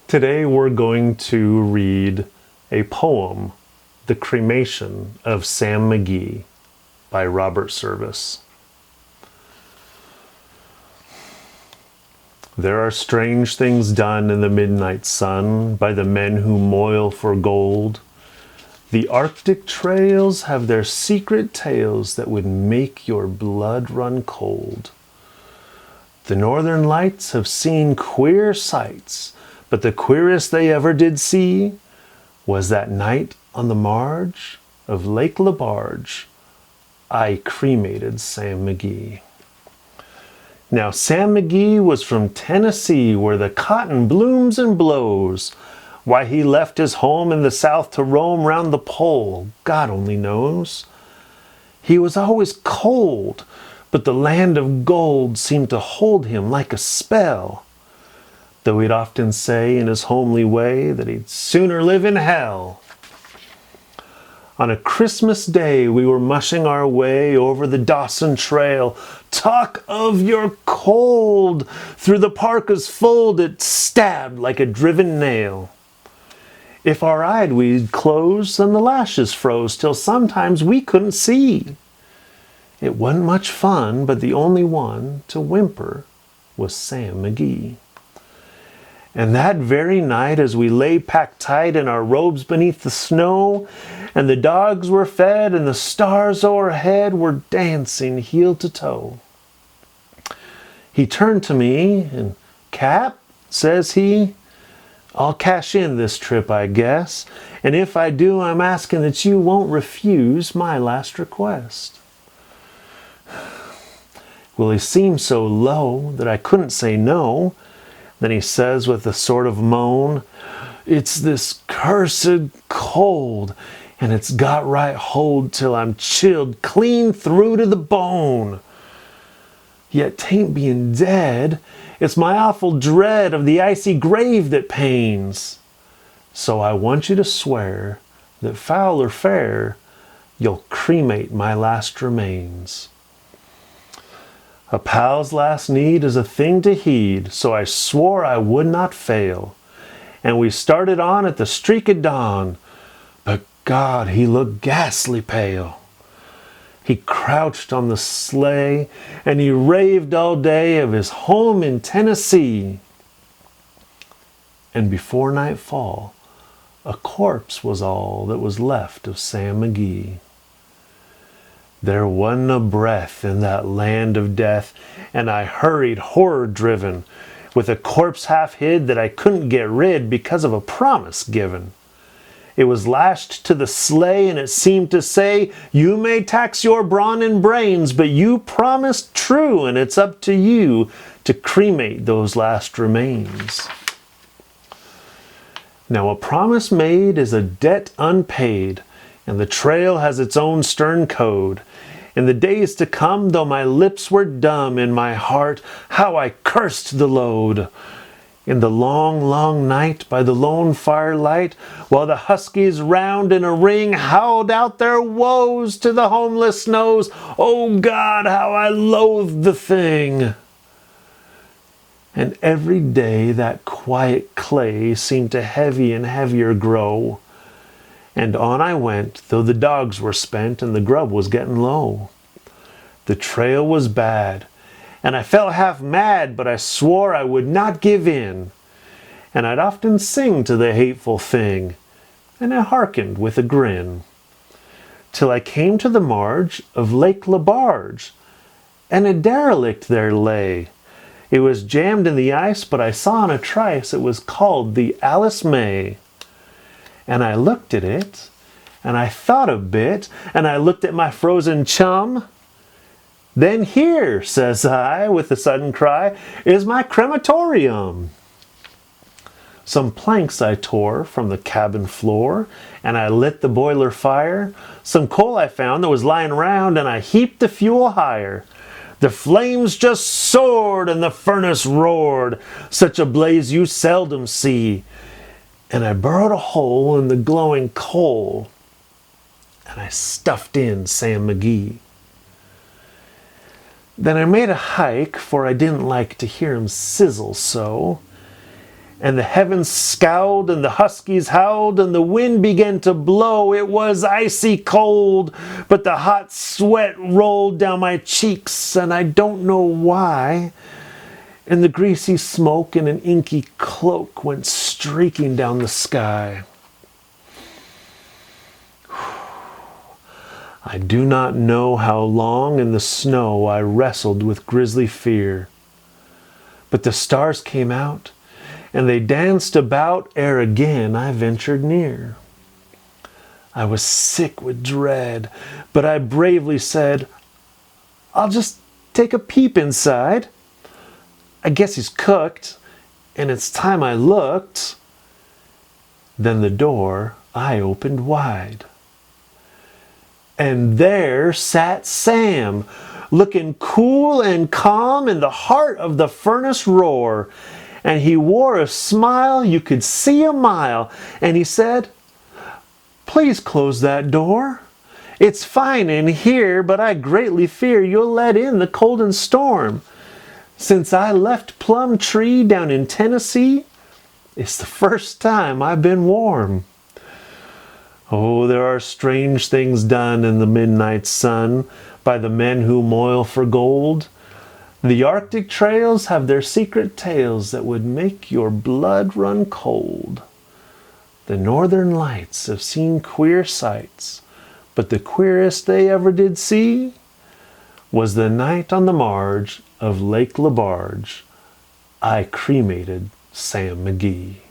Today we're going to read a poem, The Cremation of Sam McGee by Robert Service. There are strange things done in the midnight sun by the men who moil for gold. The Arctic trails have their secret tales that would make your blood run cold. The northern lights have seen queer sights, but the queerest they ever did see was that night on the marge of Lake Labarge, I cremated Sam McGee. Now Sam McGee was from Tennessee, where the cotton blooms and blows. Why he left his home in the South to roam round the pole, God only knows. He was always cold, but the land of gold seemed to hold him like a spell, though he'd often say in his homely way that he'd sooner live in hell. On a Christmas day we were mushing our way over the Dawson Trail. Talk of your cold! Through the parka's fold it stabbed like a driven nail. If our eyed we'd close, then the lashes froze till sometimes we couldn't see. It wasn't much fun, but the only one to whimper was Sam McGee. And that very night, as we lay packed tight in our robes beneath the snow, and the dogs were fed and the stars o'erhead were dancing heel to toe, he turned to me and, "Cap," says he, "I'll cash in this trip, I guess, and if I do, I'm asking that you won't refuse my last request." Well, he seemed so low that I couldn't say no. Then he says with a sort of moan, "It's this cursed cold, and it's got right hold till I'm chilled clean through to the bone. Yet 'tain't being dead, it's my awful dread of the icy grave that pains. So I want you to swear that foul or fair, you'll cremate my last remains." A pal's last need is a thing to heed, so I swore I would not fail. And we started on at the streak of dawn, but God, he looked ghastly pale. He crouched on the sleigh, and he raved all day of his home in Tennessee. And before nightfall, a corpse was all that was left of Sam McGee. There wasn't a breath in that land of death, and I hurried horror-driven, with a corpse half hid that I couldn't get rid because of a promise given. It was lashed to the sleigh, and it seemed to say, "You may tax your brawn and brains, but you promised true, and it's up to you to cremate those last remains." Now a promise made is a debt unpaid, and the trail has its own stern code. In the days to come, though my lips were dumb, in my heart, how I cursed the load. In the long, long night, by the lone firelight, while the huskies round in a ring howled out their woes to the homeless snows, oh God, how I loathed the thing. And every day that quiet clay seemed to heavy and heavier grow. And on I went, though the dogs were spent and the grub was getting low. The trail was bad, and I felt half mad, but I swore I would not give in. And I'd often sing to the hateful thing, and I hearkened with a grin. Till I came to the marge of Lake Labarge, and a derelict there lay. It was jammed in the ice, but I saw in a trice it was called the Alice May. And I looked at it, and I thought a bit, and I looked at my frozen chum. "Then here," says I, with a sudden cry, "is my crematorium." Some planks I tore from the cabin floor, and I lit the boiler fire. Some coal I found that was lying round, and I heaped the fuel higher. The flames just soared, and the furnace roared, such a blaze you seldom see. And I burrowed a hole in the glowing coal, and I stuffed in Sam McGee. Then I made a hike, for I didn't like to hear him sizzle so, And the heavens scowled, and the huskies howled, and the wind began to blow. It was icy cold, but the hot sweat rolled down my cheeks, and I don't know why. And the greasy smoke in an inky cloak went streaking down the sky. I do not know how long in the snow I wrestled with grisly fear. But the stars came out, and they danced about ere again I ventured near. I was sick with dread, but I bravely said, "I'll just take a peep inside. I guess he's cooked, and it's time I looked." Then the door I opened wide. And there sat Sam, looking cool and calm in the heart of the furnace roar. And he wore a smile you could see a mile. And he said, "Please close that door. It's fine in here, but I greatly fear you'll let in the cold and storm. Since I left Plumtree down in Tennessee, it's the first time I've been warm." Oh, there are strange things done in the midnight sun by the men who moil for gold. The Arctic trails have their secret tales that would make your blood run cold. The northern lights have seen queer sights, but the queerest they ever did see was the night on the marge of Lake Lebarge I cremated Sam McGee.